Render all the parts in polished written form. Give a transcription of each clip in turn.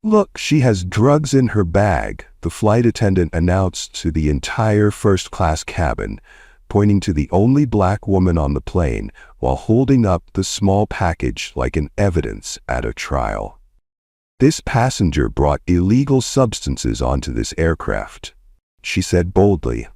"Look, she has drugs in her bag," the flight attendant announced to the entire first-class cabin, pointing to the only black woman on the plane while holding up the small package like an evidence at a trial. "This passenger brought illegal substances onto this aircraft," she said boldly.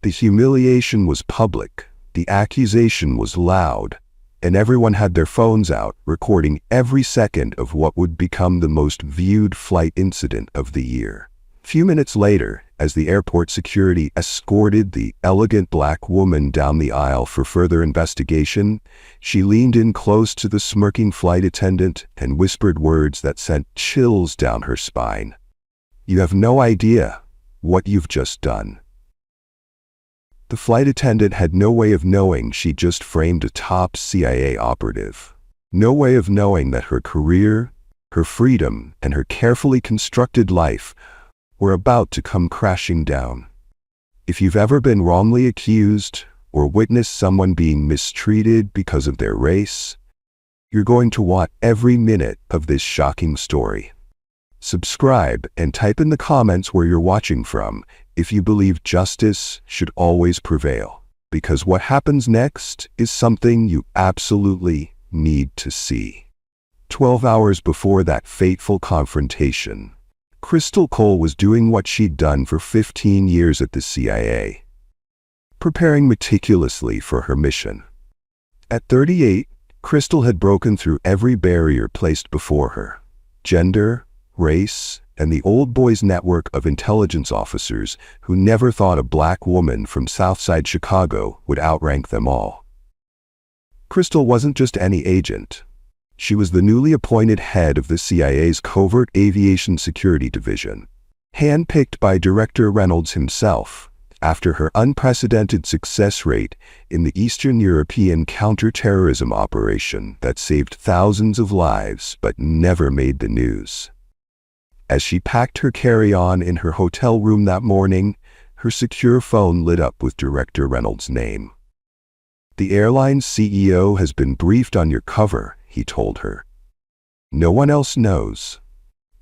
The humiliation was public, the accusation was loud, and everyone had their phones out, recording every second of what would become the most viewed flight incident of the year. Few minutes later, as the airport security escorted the elegant black woman down the aisle for further investigation, she leaned in close to the smirking flight attendant and whispered words that sent chills down her spine. "You have no idea what you've just done." The flight attendant had no way of knowing she just framed a top CIA operative. No way of knowing that her career, her freedom, and her carefully constructed life were about to come crashing down. If you've ever been wrongly accused or witnessed someone being mistreated because of their race, you're going to want every minute of this shocking story. Subscribe and type in the comments where you're watching from if you believe justice should always prevail, because what happens next is something you absolutely need to see. 12 hours before that fateful confrontation, Crystal Cole was doing what she'd done for 15 years at the CIA, preparing meticulously for her mission. At 38, Crystal had broken through every barrier placed before her: gender, race, and the old boys network of intelligence officers who never thought a black woman from Southside Chicago would outrank them all. Crystal wasn't just any agent. She was the newly appointed head of the CIA's Covert Aviation Security Division, handpicked by Director Reynolds himself after her unprecedented success rate in the Eastern European counterterrorism operation that saved thousands of lives but never made the news. As she packed her carry-on in her hotel room that morning, her secure phone lit up with Director Reynolds' name. "The airline's CEO has been briefed on your cover," he told her. "No one else knows.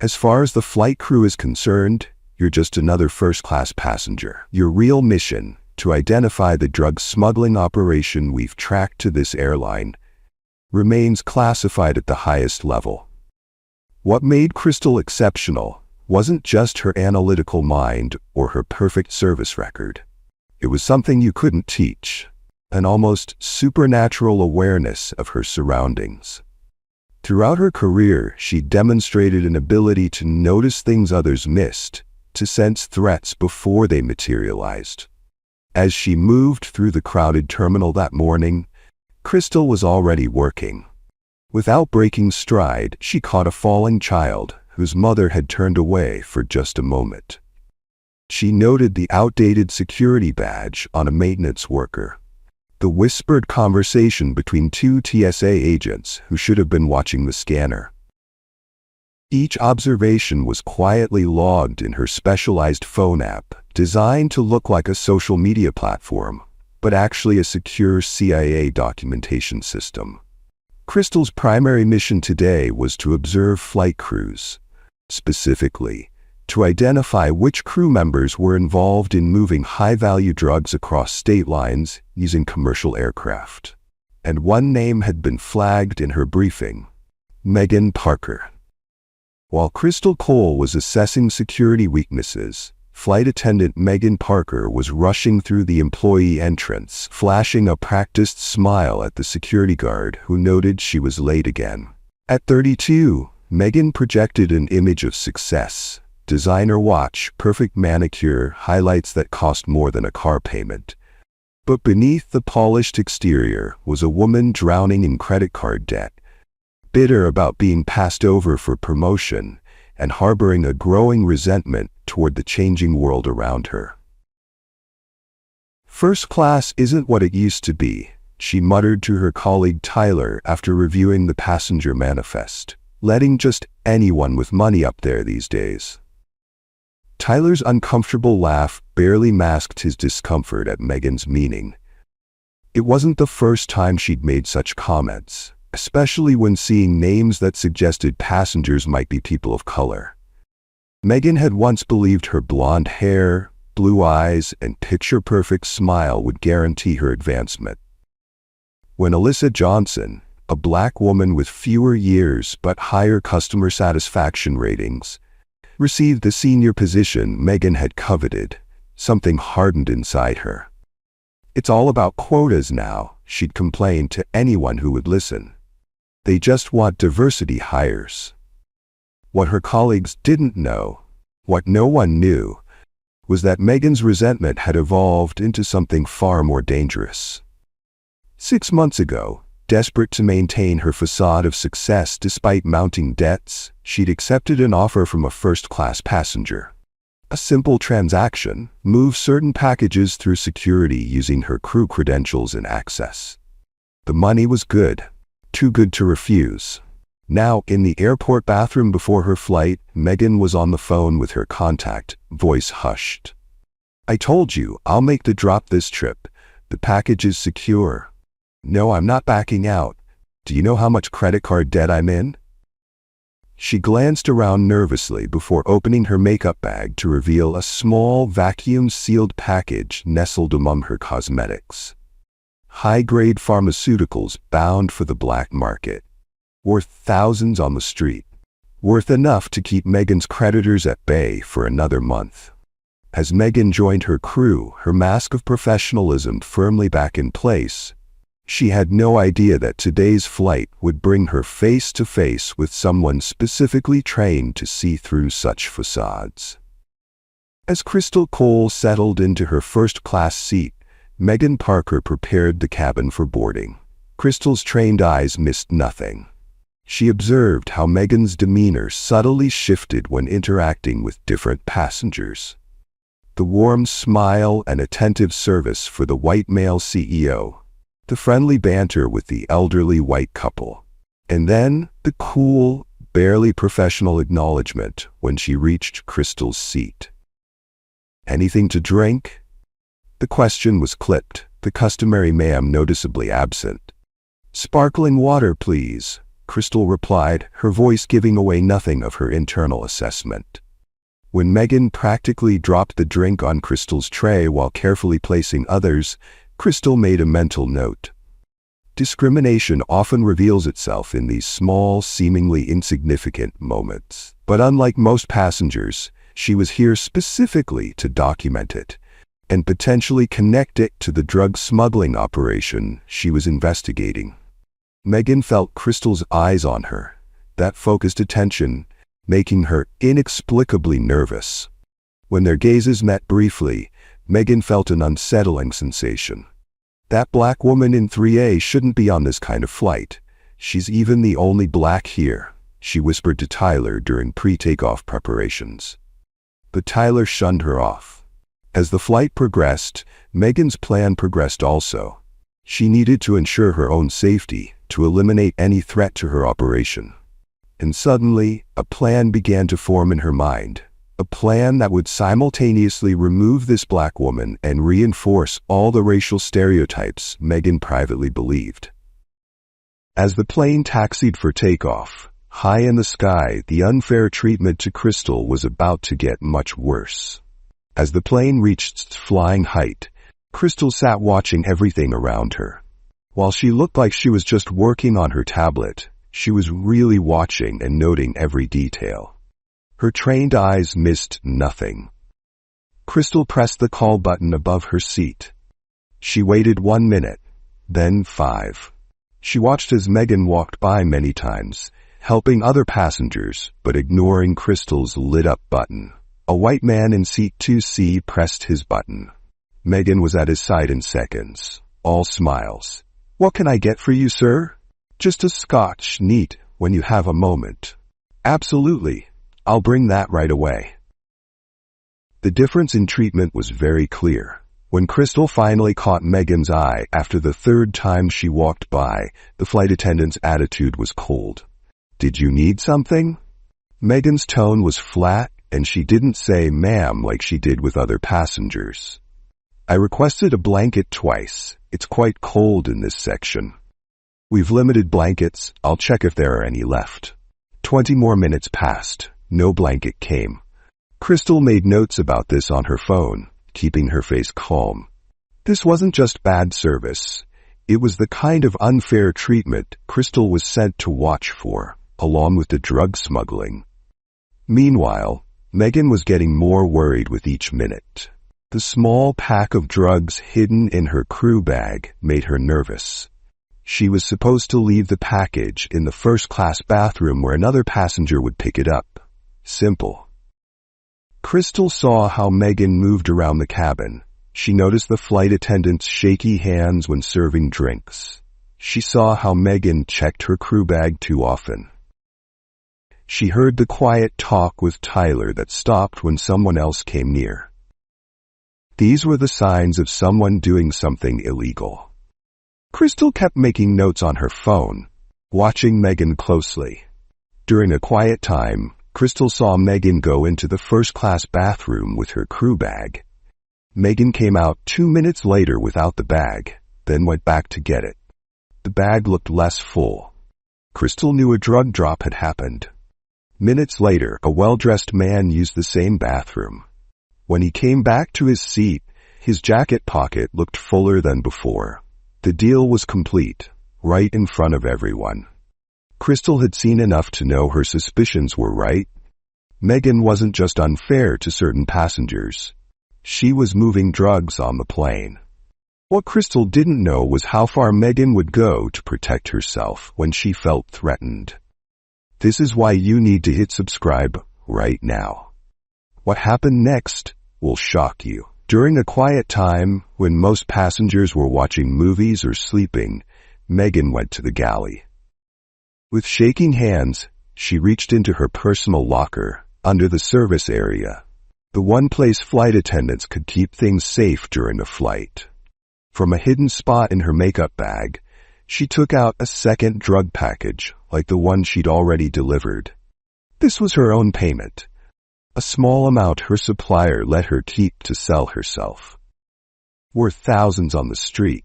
As far as the flight crew is concerned, you're just another first-class passenger. Your real mission, to identify the drug smuggling operation we've tracked to this airline, remains classified at the highest level." What made Crystal exceptional wasn't just her analytical mind or her perfect service record. It was something you couldn't teach, an almost supernatural awareness of her surroundings. Throughout her career, she demonstrated an ability to notice things others missed, to sense threats before they materialized. As she moved through the crowded terminal that morning, Crystal was already working. Without breaking stride, she caught a falling child whose mother had turned away for just a moment. She noted the outdated security badge on a maintenance worker, the whispered conversation between two TSA agents who should have been watching the scanner. Each observation was quietly logged in her specialized phone app, designed to look like a social media platform, but actually a secure CIA documentation system. Crystal's primary mission today was to observe flight crews, specifically, to identify which crew members were involved in moving high-value drugs across state lines using commercial aircraft. And one name had been flagged in her briefing: Megan Parker. While Crystal Cole was assessing security weaknesses, flight attendant Megan Parker was rushing through the employee entrance, flashing a practiced smile at the security guard who noted she was late again. At 32, Megan projected an image of success: designer watch, perfect manicure, highlights that cost more than a car payment. But beneath the polished exterior was a woman drowning in credit card debt, bitter about being passed over for promotion and harboring a growing resentment toward the changing world around her. "First class isn't what it used to be," she muttered to her colleague Tyler after reviewing the passenger manifest. "Letting just anyone with money up there these days." Tyler's uncomfortable laugh barely masked his discomfort at Megan's meaning. It wasn't the first time she'd made such comments. especially when seeing names that suggested passengers might be people of color. Megan had once believed her blonde hair, blue eyes, and picture-perfect smile would guarantee her advancement. When Alyssa Johnson, a black woman with fewer years but higher customer satisfaction ratings, received the senior position Megan had coveted, something hardened inside her. "It's all about quotas now," she'd complain to anyone who would listen. "They just want diversity hires." What her colleagues didn't know, what no one knew, was that Megan's resentment had evolved into something far more dangerous. 6 months ago, desperate to maintain her facade of success despite mounting debts, she'd accepted an offer from a first-class passenger. A simple transaction: move certain packages through security using her crew credentials and access. The money was good, too good to refuse. Now, in the airport bathroom before her flight, Megan was on the phone with her contact, voice hushed. "I told you, I'll make the drop this trip. The package is secure. No, I'm not backing out. Do you know how much credit card debt I'm in?" She glanced around nervously before opening her makeup bag to reveal a small, vacuum-sealed package nestled among her cosmetics. High-grade pharmaceuticals bound for the black market, worth thousands on the street, worth enough to keep Megan's creditors at bay for another month. As Megan joined her crew, her mask of professionalism firmly back in place, she had no idea that today's flight would bring her face to face with someone specifically trained to see through such facades. As Crystal Cole settled into her first-class seat, Megan Parker prepared the cabin for boarding. Crystal's trained eyes missed nothing. She observed how Megan's demeanor subtly shifted when interacting with different passengers. The warm smile and attentive service for the white male CEO, the friendly banter with the elderly white couple, and then the cool, barely professional acknowledgement when she reached Crystal's seat. "Anything to drink?" The question was clipped, the customary ma'am noticeably absent. "Sparkling water, please," Crystal replied, her voice giving away nothing of her internal assessment. When Megan practically dropped the drink on Crystal's tray while carefully placing others, Crystal made a mental note. Discrimination often reveals itself in these small, seemingly insignificant moments. But unlike most passengers, she was here specifically to document it and potentially connect it to the drug smuggling operation she was investigating. Megan felt Crystal's eyes on her, that focused attention, making her inexplicably nervous. When their gazes met briefly, Megan felt an unsettling sensation. That black woman in 3A shouldn't be on this kind of flight. She's even the only black here, she whispered to Tyler during pre-takeoff preparations. But Tyler shunned her off. As the flight progressed, Megan's plan progressed also. She needed to ensure her own safety, to eliminate any threat to her operation. And suddenly, a plan began to form in her mind. A plan that would simultaneously remove this black woman and reinforce all the racial stereotypes Megan privately believed. As the plane taxied for takeoff, high in the sky, the unfair treatment to Crystal was about to get much worse. As the plane reached its flying height, Crystal sat watching everything around her. While she looked like she was just working on her tablet, she was really watching and noting every detail. Her trained eyes missed nothing. Crystal pressed the call button above her seat. She waited 1 minute, then 5. She watched as Megan walked by many times, helping other passengers, but ignoring Crystal's lit-up button. A white man in seat 2C pressed his button. Megan was at his side in seconds, all smiles. "What can I get for you, sir?" "Just a scotch, neat, when you have a moment." "Absolutely. I'll bring that right away." The difference in treatment was very clear. When Crystal finally caught Megan's eye after the 3rd time she walked by, the flight attendant's attitude was cold. "Did you need something?" Megan's tone was flat, and she didn't say ma'am like she did with other passengers. "I requested a blanket twice. It's quite cold in this section." We've limited blankets. I'll check if there are any left. 20 more minutes passed. No blanket came. Crystal made notes about this on her phone, keeping her face calm. This wasn't just bad service. It was the kind of unfair treatment Crystal was sent to watch for, along with the drug smuggling. Meanwhile, Megan was getting more worried with each minute. The small pack of drugs hidden in her crew bag made her nervous. She was supposed to leave the package in the first-class bathroom where another passenger would pick it up. Simple. Crystal saw how Megan moved around the cabin. She noticed the flight attendant's shaky hands when serving drinks. She saw how Megan checked her crew bag too often. She heard the quiet talk with Tyler that stopped when someone else came near. These were the signs of someone doing something illegal. Crystal kept making notes on her phone, watching Megan closely. During a quiet time, Crystal saw Megan go into the first-class bathroom with her crew bag. Megan came out 2 minutes later without the bag, then went back to get it. The bag looked less full. Crystal knew a drug drop had happened. Minutes later, a well-dressed man used the same bathroom. When he came back to his seat, his jacket pocket looked fuller than before. The deal was complete, right in front of everyone. Crystal had seen enough to know her suspicions were right. Megan wasn't just unfair to certain passengers. She was moving drugs on the plane. What Crystal didn't know was how far Megan would go to protect herself when she felt threatened. This is why you need to hit subscribe right now. What happened next will shock you. During a quiet time, when most passengers were watching movies or sleeping, Megan went to the galley. With shaking hands, she reached into her personal locker, under the service area, the one place flight attendants could keep things safe during a flight. From a hidden spot in her makeup bag, she took out a second drug package, like the one she'd already delivered. This was her own payment. A small amount her supplier let her keep to sell herself. Worth thousands on the street,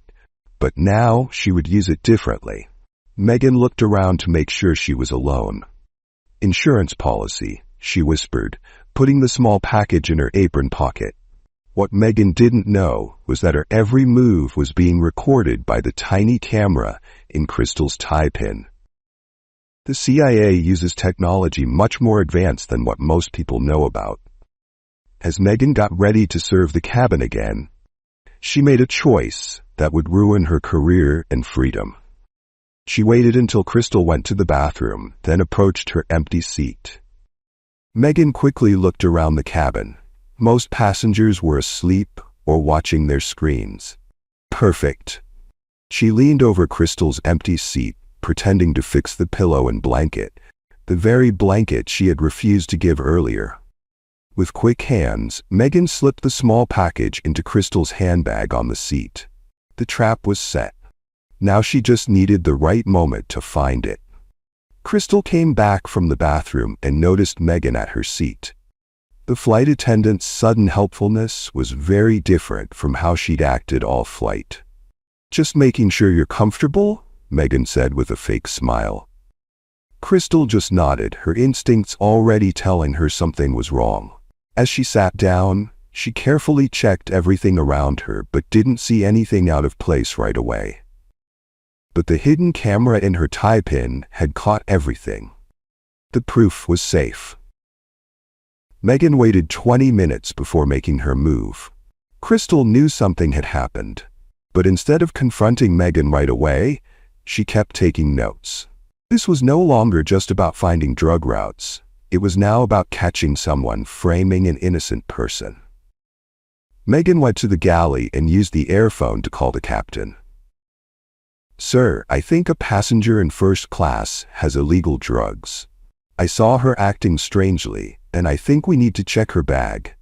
but now she would use it differently. Megan looked around to make sure she was alone. Insurance policy, she whispered, putting the small package in her apron pocket. What Megan didn't know was that her every move was being recorded by the tiny camera in Crystal's tie pin. The CIA uses technology much more advanced than what most people know about. As Megan got ready to serve the cabin again, she made a choice that would ruin her career and freedom. She waited until Crystal went to the bathroom, then approached her empty seat. Megan quickly looked around the cabin. Most passengers were asleep or watching their screens. Perfect. She leaned over Crystal's empty seat, pretending to fix the pillow and blanket, the very blanket she had refused to give earlier. With quick hands, Megan slipped the small package into Crystal's handbag on the seat. The trap was set. Now she just needed the right moment to find it. Crystal came back from the bathroom and noticed Megan at her seat. The flight attendant's sudden helpfulness was very different from how she'd acted all flight. "Just making sure you're comfortable?" Megan said with a fake smile. Crystal just nodded, her instincts already telling her something was wrong. As she sat down, she carefully checked everything around her but didn't see anything out of place right away. But the hidden camera in her tie pin had caught everything. The proof was safe. Megan waited 20 minutes before making her move. Crystal knew something had happened, but instead of confronting Megan right away, she kept taking notes. This was no longer just about finding drug routes. It was now about catching someone framing an innocent person. Megan went to the galley and used the airphone to call the captain. "Sir, I think a passenger in first class has illegal drugs. I saw her acting strangely, and I think we need to check her bag."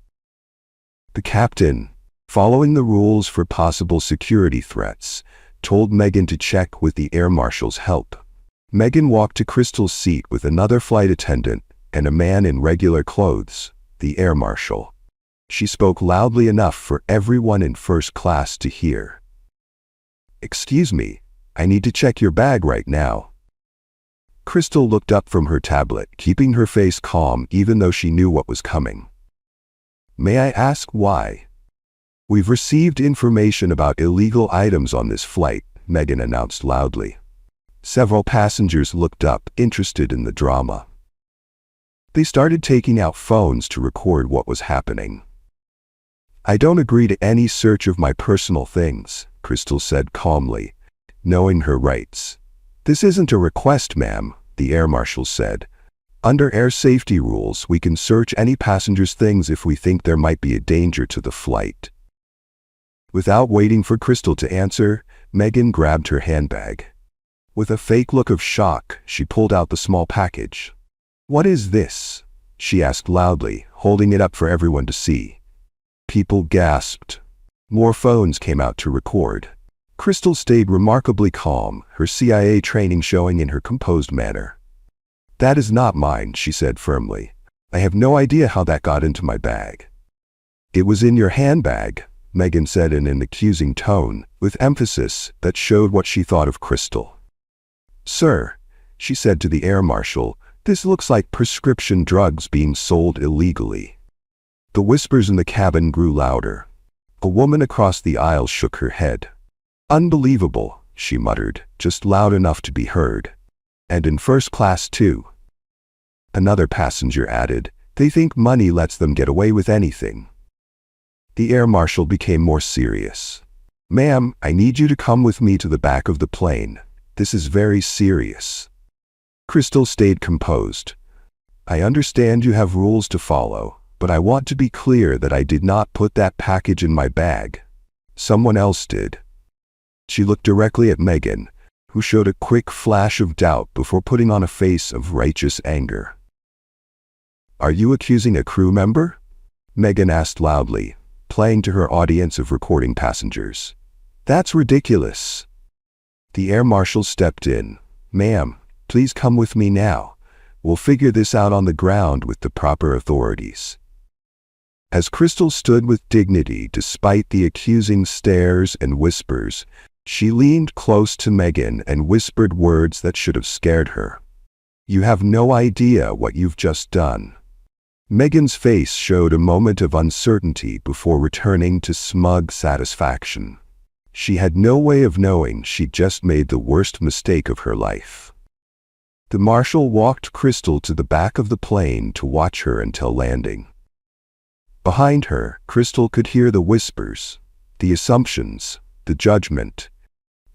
The captain, following the rules for possible security threats, told Megan to check with the air marshal's help. Megan walked to Crystal's seat with another flight attendant and a man in regular clothes, the air marshal. She spoke loudly enough for everyone in first class to hear. "Excuse me, I need to check your bag right now." Crystal looked up from her tablet, keeping her face calm even though she knew what was coming. "May I ask why?" "We've received information about illegal items on this flight," Megan announced loudly. Several passengers looked up, interested in the drama. They started taking out phones to record what was happening. "I don't agree to any search of my personal things," Crystal said calmly, knowing her rights. "This isn't a request, ma'am," the air marshal said. "Under air safety rules, we can search any passenger's things if we think there might be a danger to the flight." Without waiting for Crystal to answer, Megan grabbed her handbag. With a fake look of shock, she pulled out the small package. "What is this?" she asked loudly, holding it up for everyone to see. People gasped. More phones came out to record. Crystal stayed remarkably calm, her CIA training showing in her composed manner. "That is not mine," she said firmly. "I have no idea how that got into my bag." "It was in your handbag," Megan said in an accusing tone, with emphasis that showed what she thought of Crystal. "Sir," she said to the air marshal, "this looks like prescription drugs being sold illegally." The whispers in the cabin grew louder. A woman across the aisle shook her head. "Unbelievable," she muttered, just loud enough to be heard. "And in first class too." Another passenger added, "They think money lets them get away with anything." The air marshal became more serious. "Ma'am, I need you to come with me to the back of the plane. This is very serious." Crystal stayed composed. "I understand you have rules to follow, but I want to be clear that I did not put that package in my bag. Someone else did." She looked directly at Megan, who showed a quick flash of doubt before putting on a face of righteous anger. "Are you accusing a crew member?" Megan asked loudly, playing to her audience of recording passengers. "That's ridiculous." The air marshal stepped in. "Ma'am, please come with me now. We'll figure this out on the ground with the proper authorities." As Crystal stood with dignity despite the accusing stares and whispers, she leaned close to Megan and whispered words that should have scared her. "You have no idea what you've just done." Megan's face showed a moment of uncertainty before returning to smug satisfaction. She had no way of knowing she'd just made the worst mistake of her life. The marshal walked Crystal to the back of the plane to watch her until landing. Behind her, Crystal could hear the whispers, the assumptions, the judgment.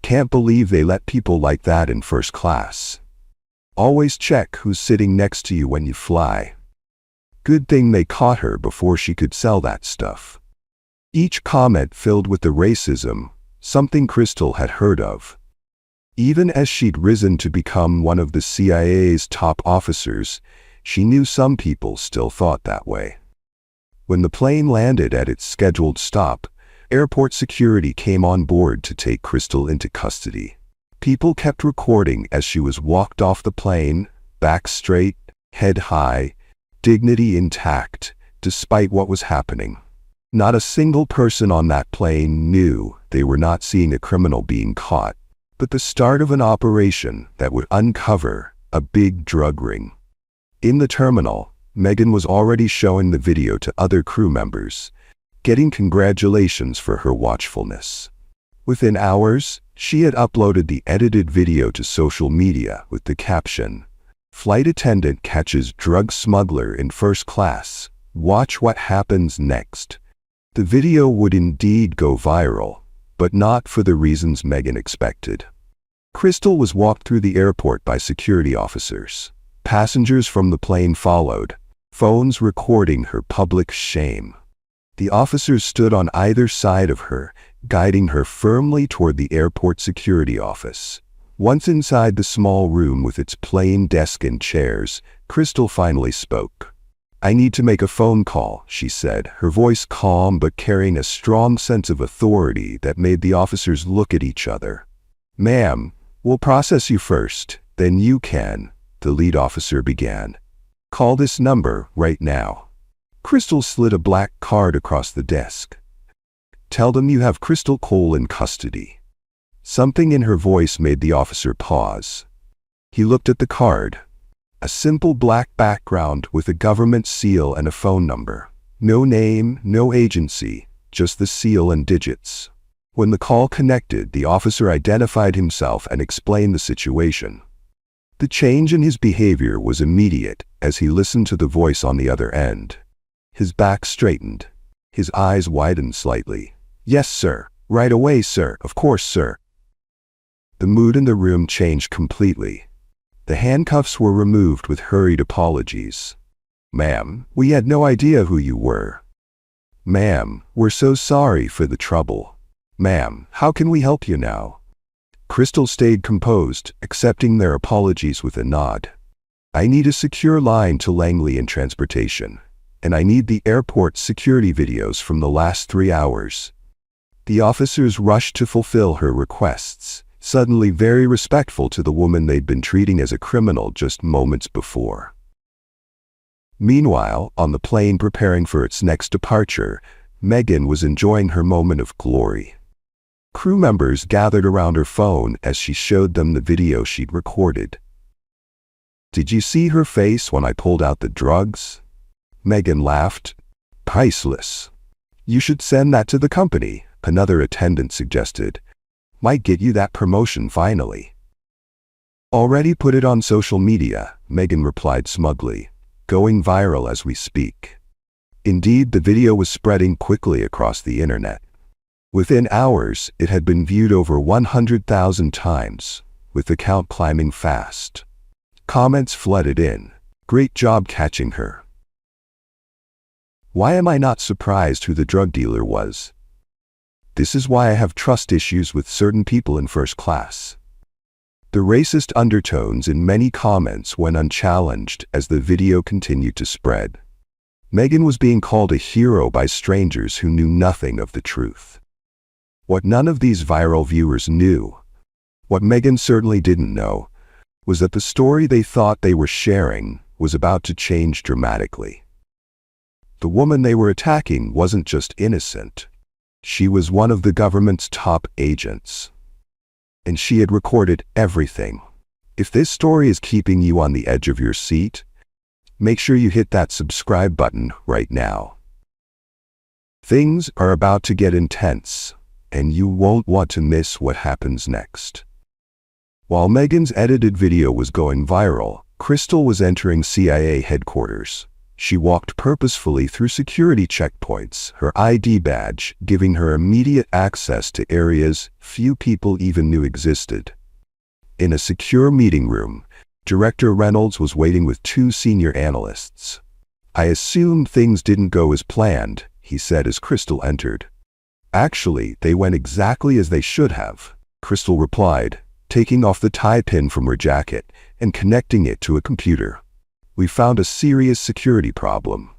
"Can't believe they let people like that in first class. Always check who's sitting next to you when you fly. Good thing they caught her before she could sell that stuff." Each comment filled with the racism, something Crystal had heard of. Even as she'd risen to become one of the CIA's top officers, she knew some people still thought that way. When the plane landed at its scheduled stop, airport security came on board to take Crystal into custody. People kept recording as she was walked off the plane, back straight, head high, dignity intact, despite what was happening. Not a single person on that plane knew they were not seeing a criminal being caught, but the start of an operation that would uncover a big drug ring. In the terminal, Megan was already showing the video to other crew members, getting congratulations for her watchfulness. Within hours, she had uploaded the edited video to social media with the caption, "Flight attendant catches drug smuggler in first class. Watch what happens next." The video would indeed go viral, but not for the reasons Megan expected. Crystal was walked through the airport by security officers. Passengers from the plane followed, phones recording her public shame. The officers stood on either side of her, guiding her firmly toward the airport security office. Once inside the small room with its plain desk and chairs, Crystal finally spoke. "I need to make a phone call," she said, her voice calm but carrying a strong sense of authority that made the officers look at each other. "Ma'am, we'll process you first, then you can," the lead officer began. "Call this number right now." Crystal slid a black card across the desk. "Tell them you have Crystal Cole in custody." Something in her voice made the officer pause. He looked at the card. A simple black background with a government seal and a phone number. No name, no agency, just the seal and digits. When the call connected, the officer identified himself and explained the situation. The change in his behavior was immediate as he listened to the voice on the other end. His back straightened. His eyes widened slightly. "Yes, sir. Right away, sir. Of course, sir." The mood in the room changed completely. The handcuffs were removed with hurried apologies. "Ma'am, we had no idea who you were." "Ma'am, we're so sorry for the trouble." "Ma'am, how can we help you now?" Crystal stayed composed, accepting their apologies with a nod. "I need a secure line to Langley and transportation, and I need the airport security videos from the last 3 hours." The officers rushed to fulfill her requests, suddenly very respectful to the woman they'd been treating as a criminal just moments before. Meanwhile, on the plane preparing for its next departure, Megan was enjoying her moment of glory. Crew members gathered around her phone as she showed them the video she'd recorded. "Did you see her face when I pulled out the drugs?" Megan laughed. "Priceless. You should send that to the company," another attendant suggested. "Might get you that promotion finally." "Already put it on social media," Megan replied smugly, "going viral as we speak." Indeed, the video was spreading quickly across the internet. Within hours, it had been viewed over 100,000 times, with the count climbing fast. Comments flooded in. "Great job catching her." "Why am I not surprised who the drug dealer was? This is why I have trust issues with certain people in first class." The racist undertones in many comments went unchallenged as the video continued to spread. Megan was being called a hero by strangers who knew nothing of the truth. What none of these viral viewers knew, what Megan certainly didn't know, was that the story they thought they were sharing was about to change dramatically. The woman they were attacking wasn't just innocent. She was one of the government's top agents. And she had recorded everything. If this story is keeping you on the edge of your seat, make sure you hit that subscribe button right now. Things are about to get intense, and you won't want to miss what happens next. While Megan's edited video was going viral, Crystal was entering CIA headquarters. She walked purposefully through security checkpoints, her ID badge giving her immediate access to areas few people even knew existed. In a secure meeting room, Director Reynolds was waiting with 2 senior analysts. "I assumed things didn't go as planned," he said as Crystal entered. "Actually, they went exactly as they should have," Crystal replied, taking off the tie pin from her jacket and connecting it to a computer. "We found a serious security problem."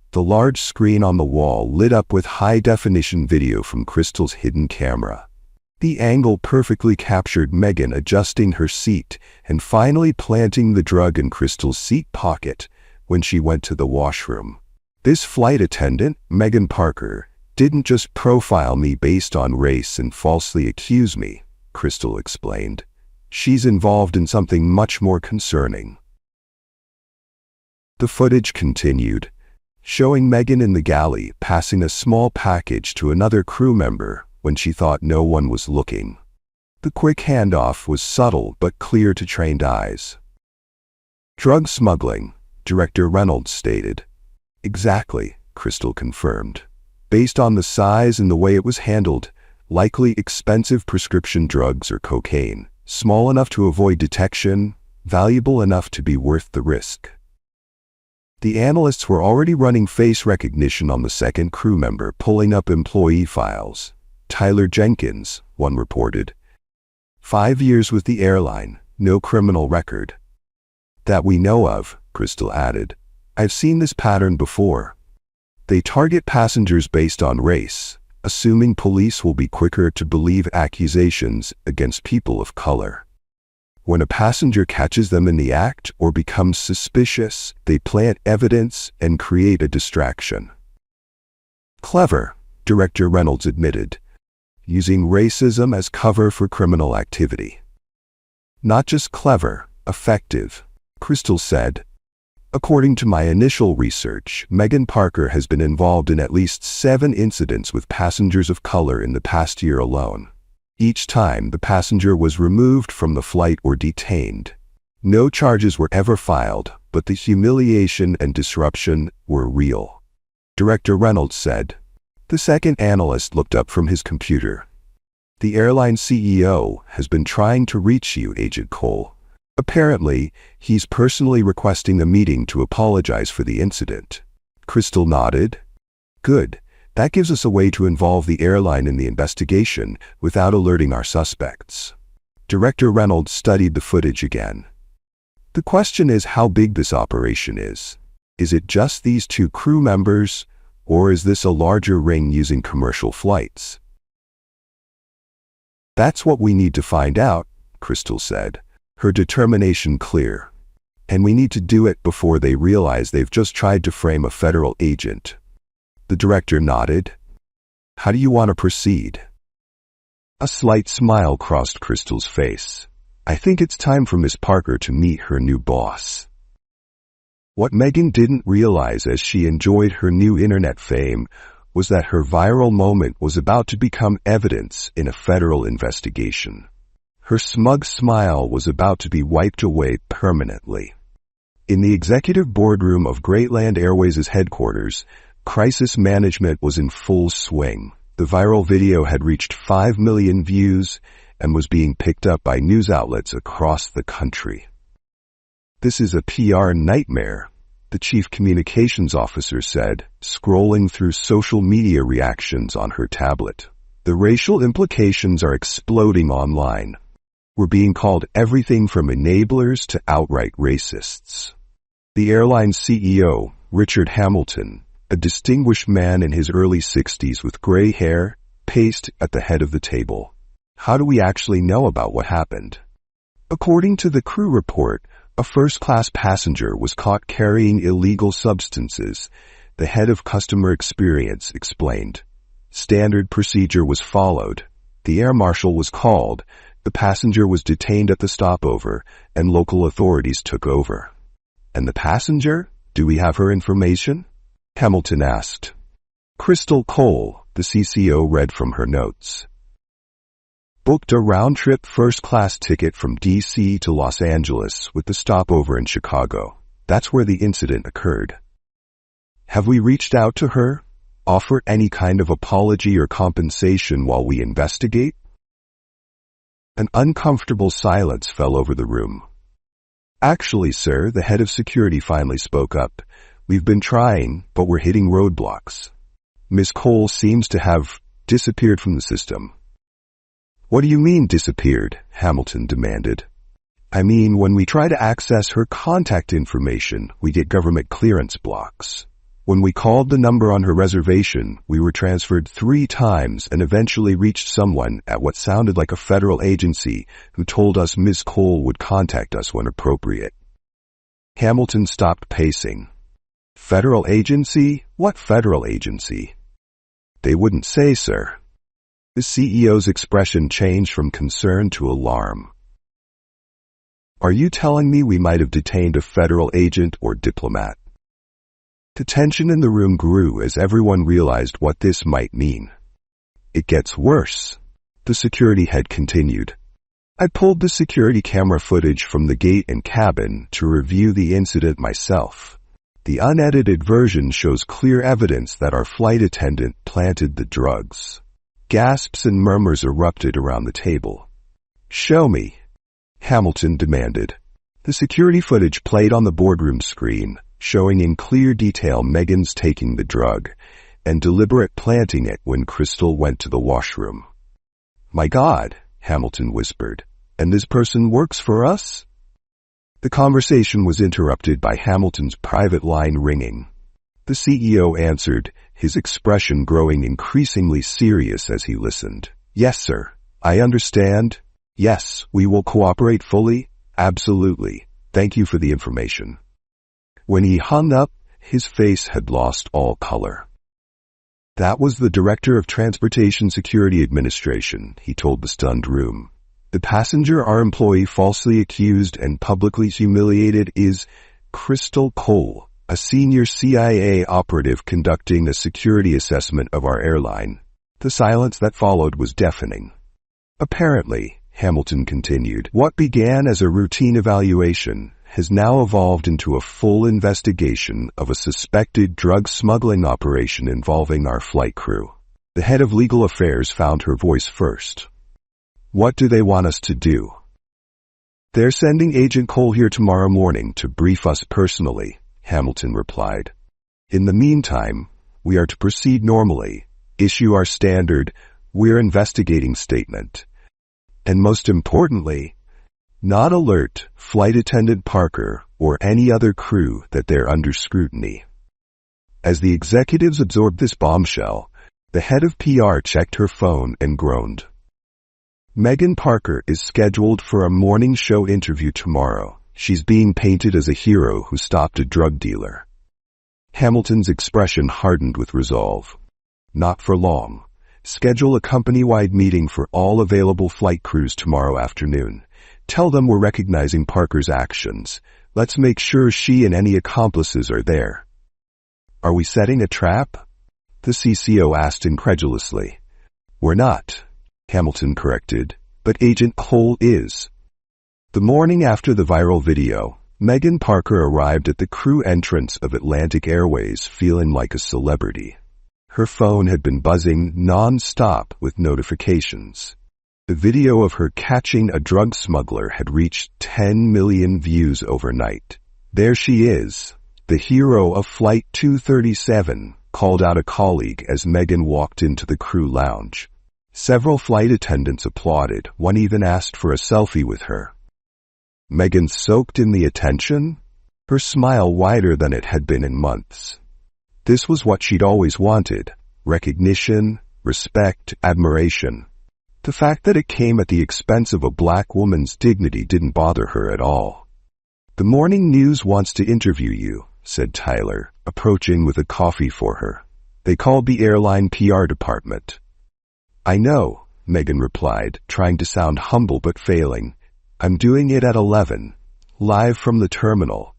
The large screen on the wall lit up with high-definition video from Crystal's hidden camera. The angle perfectly captured Megan adjusting her seat and finally planting the drug in Crystal's seat pocket when she went to the washroom. "This flight attendant, Megan Parker, didn't just profile me based on race and falsely accuse me," Crystal explained. "She's involved in something much more concerning." The footage continued, showing Megan in the galley passing a small package to another crew member when she thought no one was looking. The quick handoff was subtle but clear to trained eyes. "Drug smuggling," Director Reynolds stated. "Exactly," Crystal confirmed. "Based on the size and the way it was handled, likely expensive prescription drugs or cocaine, small enough to avoid detection, valuable enough to be worth the risk." The analysts were already running face recognition on the second crew member, pulling up employee files. "Tyler Jenkins," one reported. 5 years with the airline, no criminal record. "That we know of," Crystal added. "I've seen this pattern before. They target passengers based on race, assuming police will be quicker to believe accusations against people of color. When a passenger catches them in the act or becomes suspicious, they plant evidence and create a distraction." "Clever," Director Reynolds admitted. using racism as cover for criminal activity. Not just clever, effective, Crystal said. According to my initial research, Megan Parker has been involved in at least 7 incidents with passengers of color in the past year alone. Each time, the passenger was removed from the flight or detained. No charges were ever filed, but the humiliation and disruption were real. Director Reynolds said. The second analyst looked up from his computer. The airline CEO has been trying to reach you, Agent Cole. Apparently, he's personally requesting a meeting to apologize for the incident. Crystal nodded. Good. That gives us a way to involve the airline in the investigation without alerting our suspects. Director Reynolds studied the footage again. The question is how big this operation is. Is it just these 2 crew members, or is this a larger ring using commercial flights? That's what we need to find out, Crystal said, her determination clear. And we need to do it before they realize they've just tried to frame a federal agent. The director nodded. How do you want to proceed? A slight smile crossed Crystal's face. I think it's time for Miss Parker to meet her new boss. What Megan didn't realize as she enjoyed her new internet fame was that her viral moment was about to become evidence in a federal investigation. Her smug smile was about to be wiped away permanently. In the executive boardroom of Greatland Airways' headquarters, crisis management was in full swing. The viral video had reached 5 million views and was being picked up by news outlets across the country. This is a PR nightmare, the chief communications officer said, scrolling through social media reactions on her tablet. The racial implications are exploding online. We're being called everything from enablers to outright racists. The airline's CEO, Richard Hamilton, a distinguished man in his early 60s with gray hair, paced at the head of the table. How do we actually know about what happened? According to the crew report, a first-class passenger was caught carrying illegal substances, the head of customer experience explained. Standard procedure was followed. The air marshal was called, the passenger was detained at the stopover, and local authorities took over. And the passenger? Do we have her information? Hamilton asked. Crystal Cole, the CCO read from her notes. Booked a round-trip first-class ticket from D.C. to Los Angeles with the stopover in Chicago. That's where the incident occurred. Have we reached out to her? Offer any kind of apology or compensation while we investigate? An uncomfortable silence fell over the room. Actually, sir, the head of security finally spoke up. We've been trying, but we're hitting roadblocks. Miss Cole seems to have disappeared from the system. What do you mean disappeared? Hamilton demanded. I mean, when we try to access her contact information, we get government clearance blocks. When we called the number on her reservation, we were transferred 3 times and eventually reached someone at what sounded like a federal agency who told us Miss Cole would contact us when appropriate. Hamilton stopped pacing. Federal agency? What federal agency? They wouldn't say, sir. The CEO's expression changed from concern to alarm. Are you telling me we might have detained a federal agent or diplomat? The tension in the room grew as everyone realized what this might mean. It gets worse, the security head continued. I pulled the security camera footage from the gate and cabin to review the incident myself. The unedited version shows clear evidence that our flight attendant planted the drugs. Gasps and murmurs erupted around the table. Show me, Hamilton demanded. The security footage played on the boardroom screen, showing in clear detail Megan's taking the drug and deliberate planting it when Crystal went to the washroom. My God, Hamilton whispered, and this person works for us? The conversation was interrupted by Hamilton's private line ringing. The CEO answered, his expression growing increasingly serious as he listened. Yes, sir. I understand. Yes, we will cooperate fully. Absolutely. Thank you for the information. When he hung up, his face had lost all color. That was the Director of Transportation Security Administration, he told the stunned room. The passenger our employee falsely accused and publicly humiliated is Crystal Cole, a senior CIA operative conducting a security assessment of our airline. The silence that followed was deafening. Apparently, Hamilton continued, what began as a routine evaluation has now evolved into a full investigation of a suspected drug smuggling operation involving our flight crew. The head of legal affairs found her voice first. What do they want us to do? They're sending Agent Cole here tomorrow morning to brief us personally, Hamilton replied. In the meantime, we are to proceed normally, issue our standard, we're investigating statement. And most importantly, not alert Flight Attendant Parker or any other crew that they're under scrutiny. As the executives absorbed this bombshell, the head of PR checked her phone and groaned. Megan Parker is scheduled for a morning show interview tomorrow. She's being painted as a hero who stopped a drug dealer. Hamilton's expression hardened with resolve. Not for long. Schedule a company-wide meeting for all available flight crews tomorrow afternoon. Tell them we're recognizing Parker's actions. Let's make sure she and any accomplices are there. Are we setting a trap? The CCO asked incredulously. We're not, Hamilton corrected, but Agent Cole is. The morning after the viral video, Megan Parker arrived at the crew entrance of Atlantic Airways feeling like a celebrity. Her phone had been buzzing non-stop with notifications. The video of her catching a drug smuggler had reached 10 million views overnight. There she is, the hero of Flight 237, called out a colleague as Megan walked into the crew lounge. Several flight attendants applauded, one even asked for a selfie with her. Megan soaked in the attention, her smile wider than it had been in months. This was what she'd always wanted, recognition, respect, admiration. The fact that it came at the expense of a black woman's dignity didn't bother her at all. The morning news wants to interview you, said Tyler, approaching with a coffee for her. They called the airline PR department. I know, Megan replied, trying to sound humble but failing. I'm doing it at 11, live from the terminal.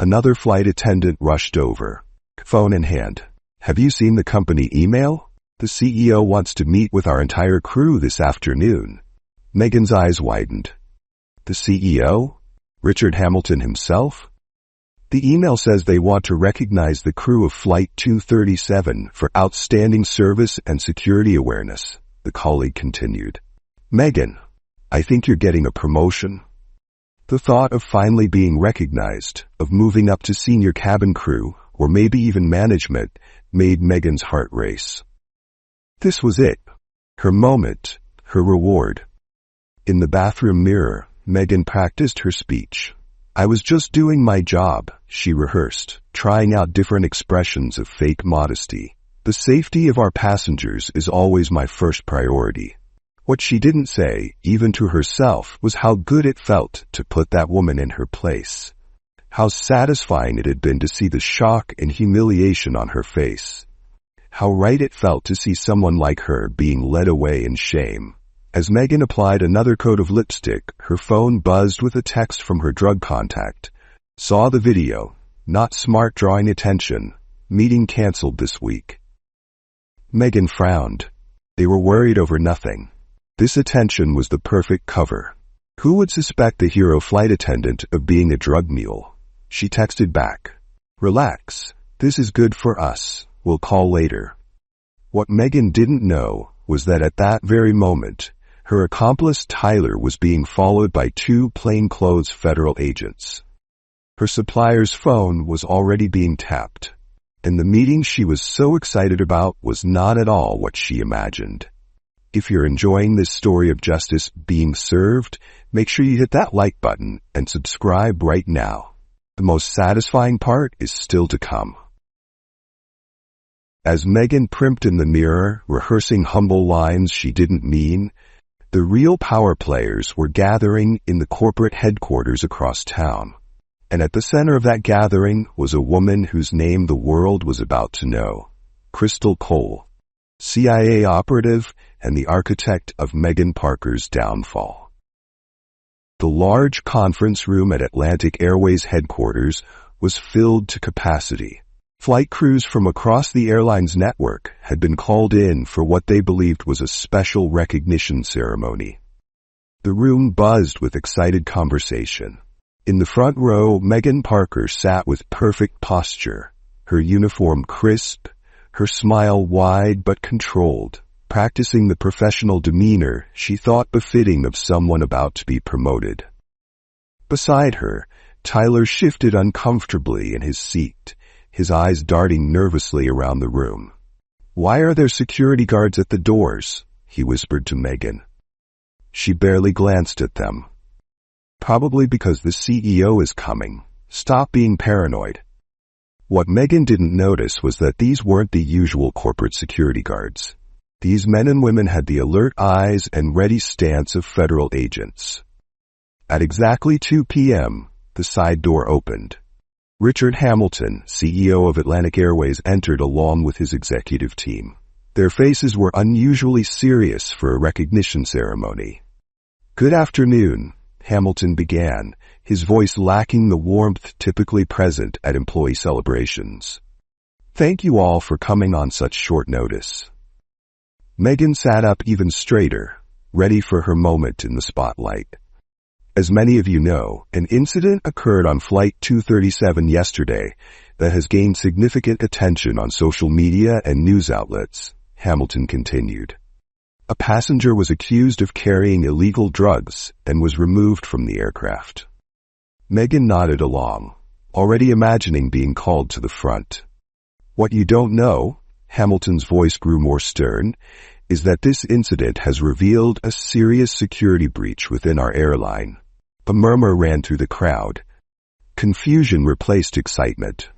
Another flight attendant rushed over, phone in hand. Have you seen the company email? The CEO wants to meet with our entire crew this afternoon. Megan's eyes widened. The CEO? Richard Hamilton himself? The email says they want to recognize the crew of Flight 237 for outstanding service and security awareness, the colleague continued. Megan, I think you're getting a promotion. The thought of finally being recognized, of moving up to senior cabin crew, or maybe even management, made Megan's heart race. This was it. Her moment, her reward. In the bathroom mirror, Megan practiced her speech. I was just doing my job, she rehearsed, trying out different expressions of fake modesty. The safety of our passengers is always my first priority. What she didn't say, even to herself, was how good it felt to put that woman in her place. How satisfying it had been to see the shock and humiliation on her face. How right it felt to see someone like her being led away in shame. As Megan applied another coat of lipstick, her phone buzzed with a text from her drug contact. Saw the video. Not smart drawing attention. Meeting canceled this week. Megan frowned. They were worried over nothing. This attention was the perfect cover. Who would suspect the hero flight attendant of being a drug mule? She texted back. Relax. This is good for us. We'll call later. What Megan didn't know was that at that very moment, her accomplice Tyler was being followed by 2 plainclothes federal agents. Her supplier's phone was already being tapped, and the meeting she was so excited about was not at all what she imagined. If you're enjoying this story of justice being served, make sure you hit that like button and subscribe right now. The most satisfying part is still to come. As Megan primped in the mirror, rehearsing humble lines she didn't mean, the real power players were gathering in the corporate headquarters across town. And at the center of that gathering was a woman whose name the world was about to know. Crystal Cole, CIA operative and the architect of Meghan Parker's downfall. The large conference room at Atlantic Airways headquarters was filled to capacity. Flight crews from across the airline's network had been called in for what they believed was a special recognition ceremony. The room buzzed with excited conversation. In the front row, Meghan Parker sat with perfect posture, her uniform crisp, her smile wide but controlled, practicing the professional demeanor she thought befitting of someone about to be promoted. Beside her, Tyler shifted uncomfortably in his seat, his eyes darting nervously around the room. "Why are there security guards at the doors?" he whispered to Meghan. She barely glanced at them. "Probably because the CEO is coming. Stop being paranoid." What Meghan didn't notice was that these weren't the usual corporate security guards. These men and women had the alert eyes and ready stance of federal agents. At exactly 2 p.m., the side door opened. Richard Hamilton, CEO of Atlantic Airways, entered along with his executive team. Their faces were unusually serious for a recognition ceremony. "Good afternoon," Hamilton began, his voice lacking the warmth typically present at employee celebrations. "Thank you all for coming on such short notice." Meghan sat up even straighter, ready for her moment in the spotlight. As many of you know, an incident occurred on Flight 237 yesterday that has gained significant attention on social media and news outlets, Hamilton continued. A passenger was accused of carrying illegal drugs and was removed from the aircraft. Meghan nodded along, already imagining being called to the front. "What you don't know," Hamilton's voice grew more stern, "is that this incident has revealed a serious security breach within our airline." A murmur ran through the crowd. Confusion replaced excitement.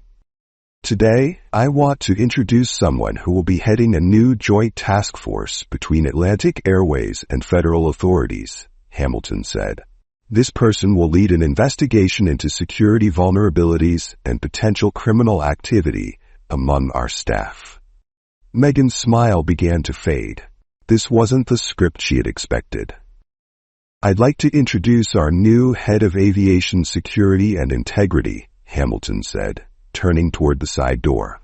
"Today, I want to introduce someone who will be heading a new joint task force between Atlantic Airways and federal authorities," Hamilton said. "This person will lead an investigation into security vulnerabilities and potential criminal activity among our staff." Meghan's smile began to fade. This wasn't the script she had expected. "I'd like to introduce our new head of aviation security and integrity," Hamilton said, turning toward the side door.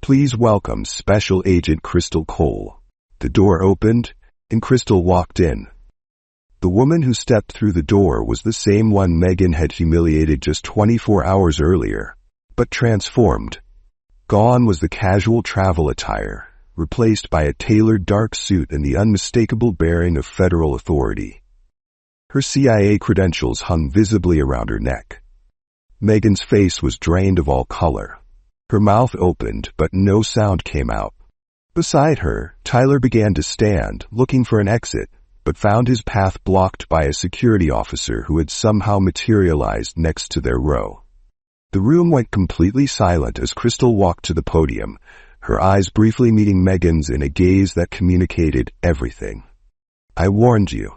"Please welcome Special Agent Crystal Cole." The door opened, and Crystal walked in. The woman who stepped through the door was the same one Meghan had humiliated just 24 hours earlier, but transformed. Gone was the casual travel attire, replaced by a tailored dark suit and the unmistakable bearing of federal authority. Her CIA credentials hung visibly around her neck. Meghan's face was drained of all color. Her mouth opened, but no sound came out. Beside her, Tyler began to stand, looking for an exit, but found his path blocked by a security officer who had somehow materialized next to their row. The room went completely silent as Crystal walked to the podium, her eyes briefly meeting Meghan's in a gaze that communicated everything. "I warned you."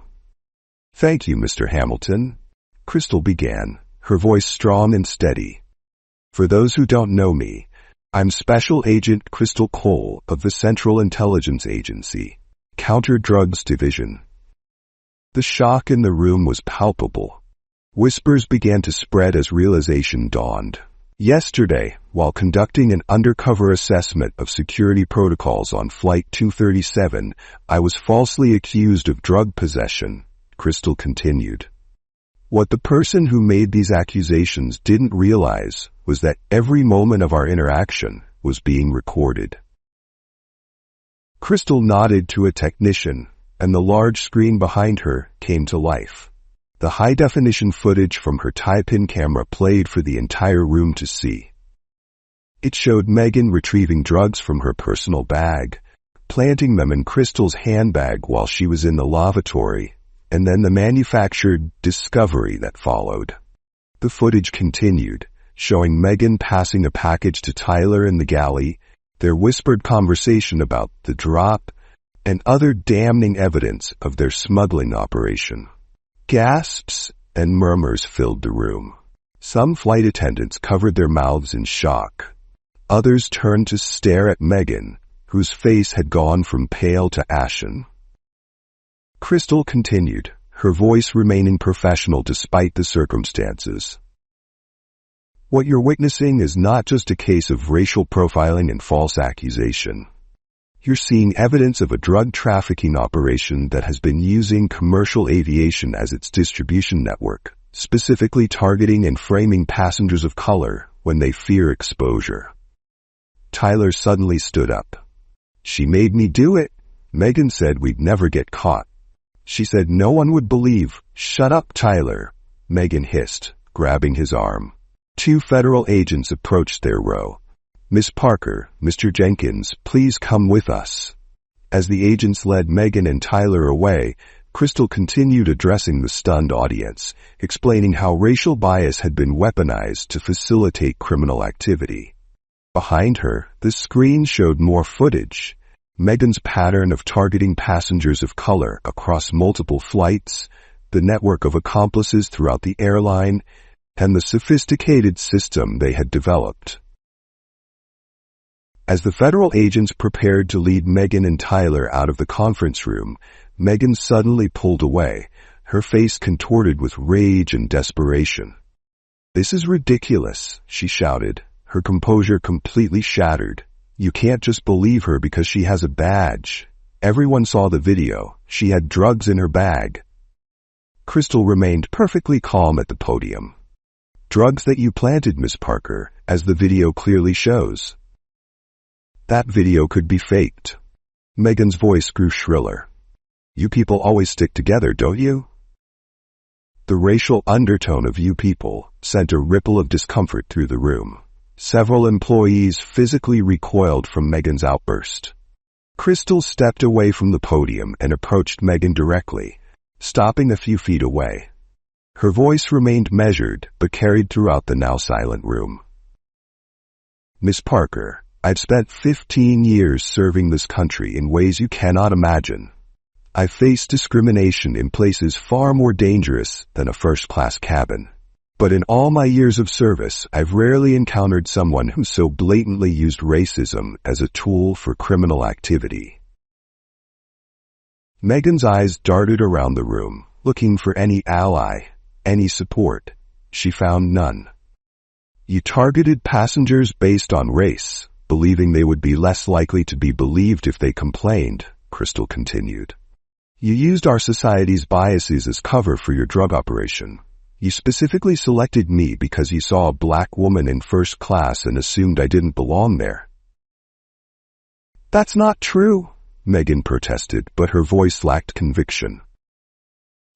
"Thank you, Mr. Hamilton," Crystal began, her voice strong and steady. "For those who don't know me, I'm Special Agent Crystal Cole of the Central Intelligence Agency, Counter Drugs Division." The shock in the room was palpable. Whispers began to spread as realization dawned. Yesterday, while conducting an undercover assessment of security protocols on Flight 237, I was falsely accused of drug possession, Crystal continued. What the person who made these accusations didn't realize was that every moment of our interaction was being recorded. Crystal nodded to a technician, and the large screen behind her came to life. The high-definition footage from her tie-pin camera played for the entire room to see. It showed Meghan retrieving drugs from her personal bag, planting them in Crystal's handbag while she was in the lavatory, and then the manufactured discovery that followed. The footage continued, showing Meghan passing a package to Tyler in the galley, their whispered conversation about the drop, and other damning evidence of their smuggling operation. Gasps and murmurs filled the room. Some flight attendants covered their mouths in shock. Others turned to stare at Megan, whose face had gone from pale to ashen. Crystal continued, her voice remaining professional despite the circumstances. What you're witnessing is not just a case of racial profiling and false accusation. You're seeing evidence of a drug trafficking operation that has been using commercial aviation as its distribution network, specifically targeting and framing passengers of color when they fear exposure. Tyler suddenly stood up. She made me do it. Megan said we'd never get caught. She said no one would believe. Shut up, Tyler, Megan hissed, grabbing his arm. 2 federal agents approached their row. Miss Parker, Mr. Jenkins, please come with us. As the agents led Megan and Tyler away, Crystal continued addressing the stunned audience, explaining how racial bias had been weaponized to facilitate criminal activity. Behind her, the screen showed more footage. Megan's pattern of targeting passengers of color across multiple flights, the network of accomplices throughout the airline, and the sophisticated system they had developed. As the federal agents prepared to lead Megan and Tyler out of the conference room, Megan suddenly pulled away, her face contorted with rage and desperation. "This is ridiculous," she shouted, her composure completely shattered. "You can't just believe her because she has a badge. Everyone saw the video. She had drugs in her bag." Crystal remained perfectly calm at the podium. "Drugs that you planted, Miss Parker, as the video clearly shows." "That video could be faked." Megan's voice grew shriller. "You people always stick together, don't you?" The racial undertone of "you people" sent a ripple of discomfort through the room. Several employees physically recoiled from Megan's outburst. Crystal stepped away from the podium and approached Megan directly, stopping a few feet away. Her voice remained measured but carried throughout the now silent room. "Miss Parker, I've spent 15 years serving this country in ways you cannot imagine. I've faced discrimination in places far more dangerous than a first-class cabin. But in all my years of service, I've rarely encountered someone who so blatantly used racism as a tool for criminal activity." Megan's eyes darted around the room, looking for any ally, any support. She found none. "You targeted passengers based on race, believing they would be less likely to be believed if they complained," Crystal continued. "You used our society's biases as cover for your drug operation. You specifically selected me because you saw a black woman in first class and assumed I didn't belong there." "That's not true," Megan protested, but her voice lacked conviction.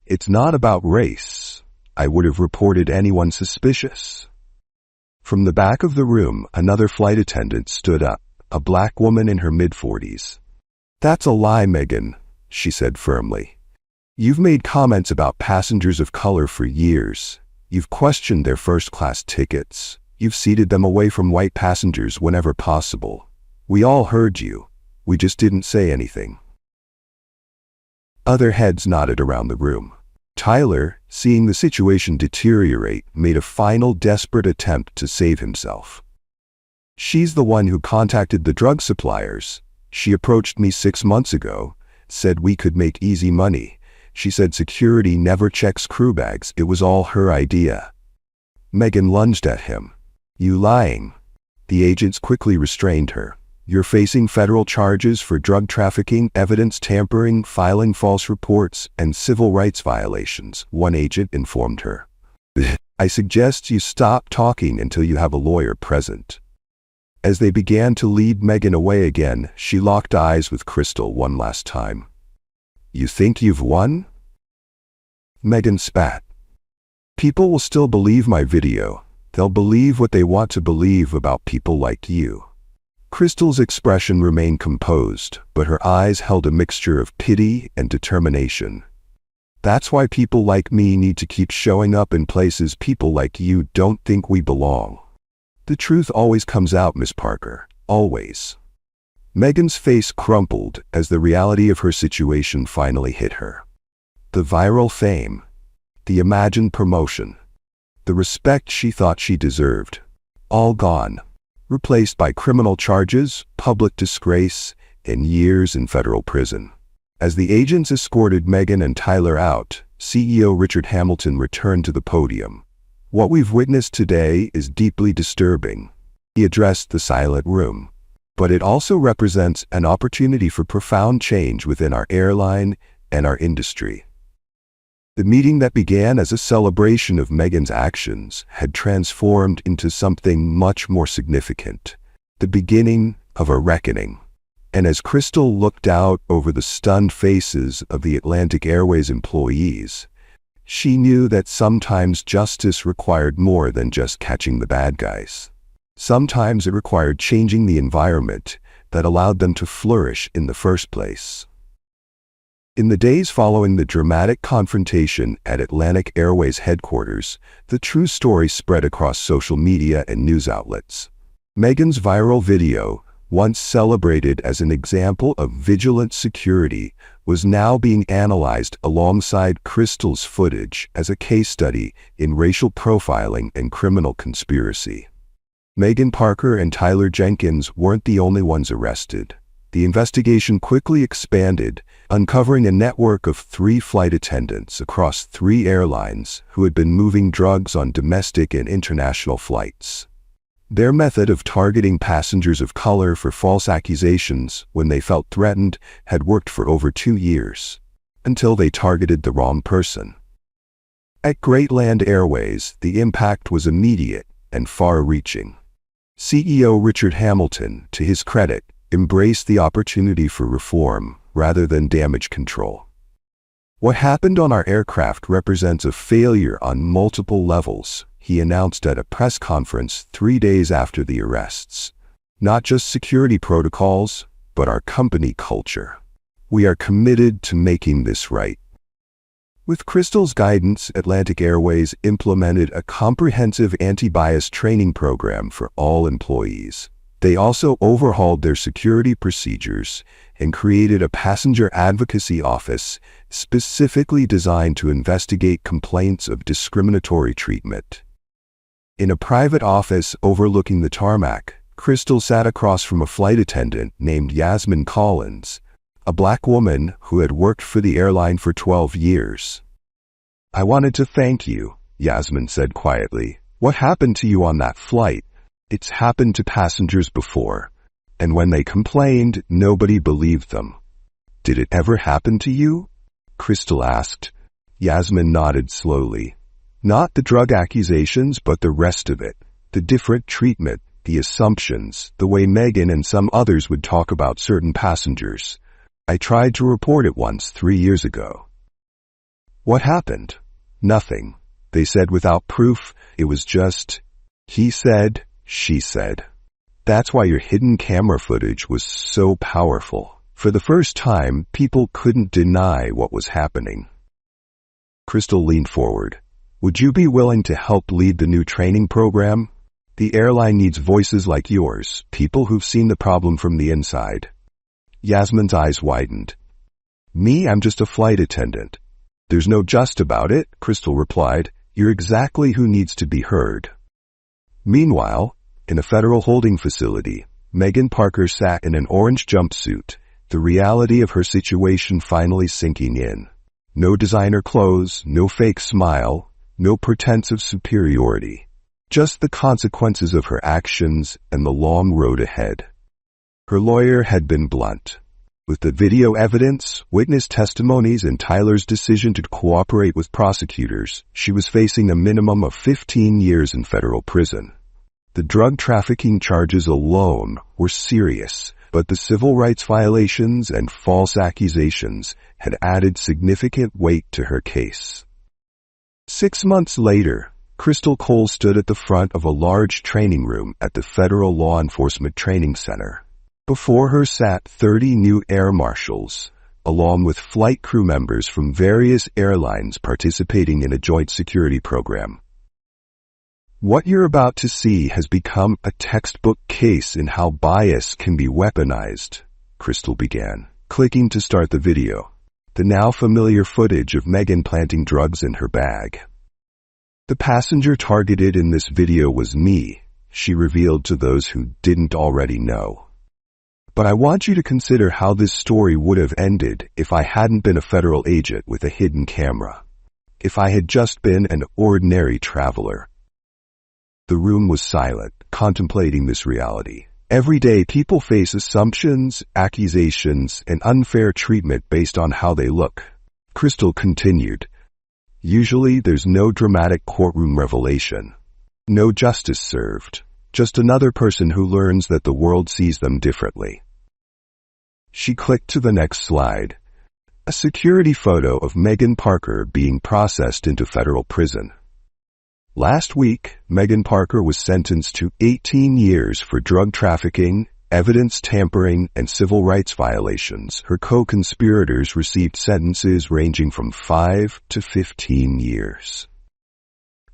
"It's not about race. I would have reported anyone suspicious." From the back of the room, another flight attendant stood up, a black woman in her mid-40s. "That's a lie, Megan," she said firmly. "You've made comments about passengers of color for years. You've questioned their first-class tickets. You've seated them away from white passengers whenever possible. We all heard you. We just didn't say anything." Other heads nodded around the room. Tyler, seeing the situation deteriorate, made a final desperate attempt to save himself. "She's the one who contacted the drug suppliers. She approached me 6 months ago, said we could make easy money. She said security never checks crew bags. It was all her idea." Megan lunged at him. "You lying." The agents quickly restrained her. "You're facing federal charges for drug trafficking, evidence tampering, filing false reports, and civil rights violations," one agent informed her. "I suggest you stop talking until you have a lawyer present." As they began to lead Megan away again, she locked eyes with Crystal one last time. "You think you've won?" Megan spat. "People will still believe my video. They'll believe what they want to believe about people like you." Crystal's expression remained composed, but her eyes held a mixture of pity and determination. "That's why people like me need to keep showing up in places people like you don't think we belong. The truth always comes out, Miss Parker. Always." Megan's face crumpled as the reality of her situation finally hit her. The viral fame, the imagined promotion, the respect she thought she deserved, all gone. replaced by criminal charges, public disgrace, and years in federal prison. As the agents escorted Megan and Tyler out, CEO Richard Hamilton returned to the podium. "What we've witnessed today is deeply disturbing," he addressed the silent room. "But it also represents an opportunity for profound change within our airline and our industry." The meeting that began as a celebration of Megan's actions had transformed into something much more significant, the beginning of a reckoning. And as Crystal looked out over the stunned faces of the Atlantic Airways employees, she knew that sometimes justice required more than just catching the bad guys. Sometimes it required changing the environment that allowed them to flourish in the first place. In the days following the dramatic confrontation at Atlantic Airways headquarters, the true story spread across social media and news outlets. Megan's viral video, once celebrated as an example of vigilant security, was now being analyzed alongside Crystal's footage as a case study in racial profiling and criminal conspiracy. Megan Parker and Tyler Jenkins weren't the only ones arrested. The investigation quickly expanded, uncovering a network of 3 flight attendants across 3 airlines who had been moving drugs on domestic and international flights. Their method of targeting passengers of color for false accusations when they felt threatened had worked for over 2 years, until they targeted the wrong person. At Greatland Airways, the impact was immediate and far-reaching. CEO Richard Hamilton, to his credit, embraced the opportunity for reform rather than damage control. "What happened on our aircraft represents a failure on multiple levels," he announced at a press conference 3 days after the arrests. "Not just security protocols, but our company culture. We are committed to making this right." With Crystal's guidance, Atlantic Airways implemented a comprehensive anti-bias training program for all employees. They also overhauled their security procedures and created a passenger advocacy office specifically designed to investigate complaints of discriminatory treatment. In a private office overlooking the tarmac, Crystal sat across from a flight attendant named Yasmin Collins, a black woman who had worked for the airline for 12 years. "I wanted to thank you," Yasmin said quietly. "What happened to you on that flight? It's happened to passengers before, and when they complained, nobody believed them." "Did it ever happen to you?" Crystal asked. Yasmin nodded slowly. "Not the drug accusations, but the rest of it. The different treatment, the assumptions, the way Megan and some others would talk about certain passengers. I tried to report it once 3 years ago." "What happened?" "Nothing," they said without proof. "It was just, he said, she said." That's why your hidden camera footage was so powerful. For the first time, people couldn't deny what was happening. Crystal leaned forward. "Would you be willing to help lead the new training program? The airline needs voices like yours, people who've seen the problem from the inside." Yasmin's eyes widened. "Me? I'm just a flight attendant." "There's no just about it," Crystal replied. "You're exactly who needs to be heard." Meanwhile, in a federal holding facility, Megan Parker sat in an orange jumpsuit, the reality of her situation finally sinking in. No designer clothes, no fake smile, no pretense of superiority. Just the consequences of her actions and the long road ahead. Her lawyer had been blunt. With the video evidence, witness testimonies, and Tyler's decision to cooperate with prosecutors, she was facing a minimum of 15 years in federal prison. The drug trafficking charges alone were serious, but the civil rights violations and false accusations had added significant weight to her case. 6 months later, Crystal Cole stood at the front of a large training room at the Federal Law Enforcement Training Center. Before her sat 30 new air marshals, along with flight crew members from various airlines participating in a joint security program. "What you're about to see has become a textbook case in how bias can be weaponized," Crystal began, clicking to start the video. The now familiar footage of Megan planting drugs in her bag. "The passenger targeted in this video was me," she revealed to those who didn't already know. But I want you to consider how this story would have ended if I hadn't been a federal agent with a hidden camera. If I had just been an ordinary traveler. The room was silent, contemplating this reality. Every day people face assumptions, accusations, and unfair treatment based on how they look. Crystal continued. Usually there's no dramatic courtroom revelation. No justice served. Just another person who learns that the world sees them differently. She clicked to the next slide. A security photo of Megan Parker being processed into federal prison. Last week, Megan Parker was sentenced to 18 years for drug trafficking, evidence tampering, and civil rights violations. Her co-conspirators received sentences ranging from 5 to 15 years.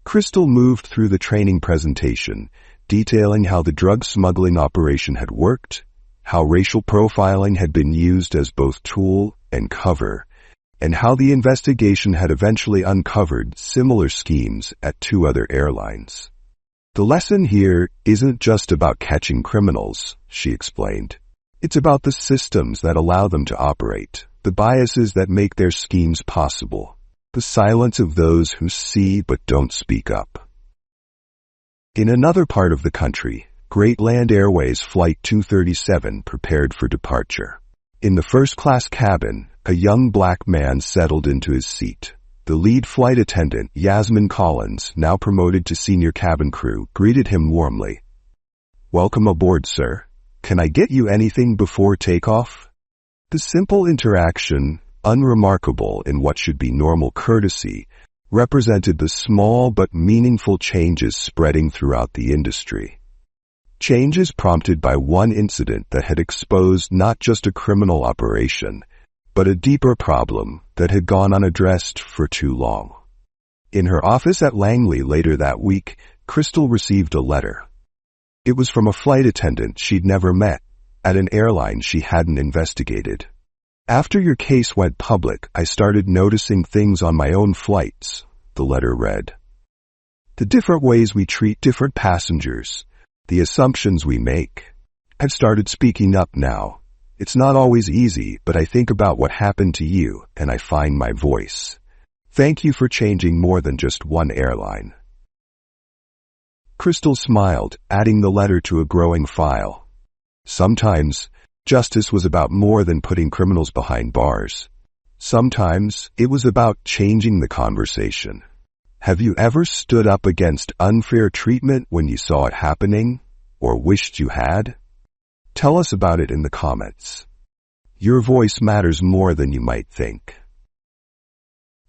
Crystal moved through the training presentation, detailing how the drug smuggling operation had worked, how racial profiling had been used as both tool and cover, and how the investigation had eventually uncovered similar schemes at 2 other airlines. The lesson here isn't just about catching criminals, she explained. It's about the systems that allow them to operate, the biases that make their schemes possible, the silence of those who see but don't speak up. In another part of the country, Great Land Airways Flight 237 prepared for departure. In the first-class cabin, a young black man settled into his seat. The lead flight attendant, Yasmin Collins, now promoted to senior cabin crew, greeted him warmly. "Welcome aboard, sir. Can I get you anything before takeoff?" The simple interaction, unremarkable in what should be normal courtesy, represented the small but meaningful changes spreading throughout the industry. Changes prompted by one incident that had exposed not just a criminal operation, but a deeper problem that had gone unaddressed for too long. In her office at Langley later that week, Crystal received a letter. It was from a flight attendant she'd never met, at an airline she hadn't investigated. "After your case went public, I started noticing things on my own flights," the letter read. "The different ways we treat different passengers, the assumptions we make. I've started speaking up now. It's not always easy, but I think about what happened to you, and I find my voice. Thank you for changing more than just one airline." Crystal smiled, adding the letter to a growing file. Sometimes, justice was about more than putting criminals behind bars. Sometimes, it was about changing the conversation. Have you ever stood up against unfair treatment when you saw it happening, or wished you had? Tell us about it in the comments. Your voice matters more than you might think.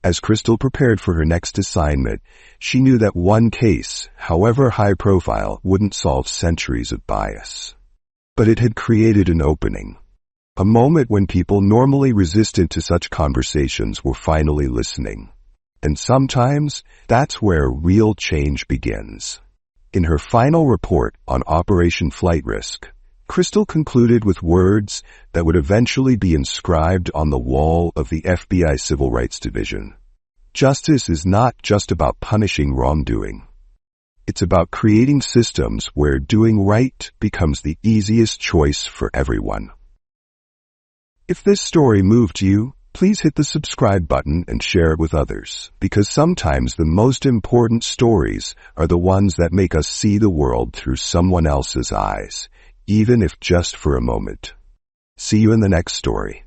As Crystal prepared for her next assignment, she knew that one case, however high profile, wouldn't solve centuries of bias. But it had created an opening. A moment when people normally resistant to such conversations were finally listening. And sometimes, that's where real change begins. In her final report on Operation Flight Risk, Crystal concluded with words that would eventually be inscribed on the wall of the FBI Civil Rights Division. Justice is not just about punishing wrongdoing. It's about creating systems where doing right becomes the easiest choice for everyone. If this story moved you, please hit the subscribe button and share it with others, because sometimes the most important stories are the ones that make us see the world through someone else's eyes, even if just for a moment. See you in the next story.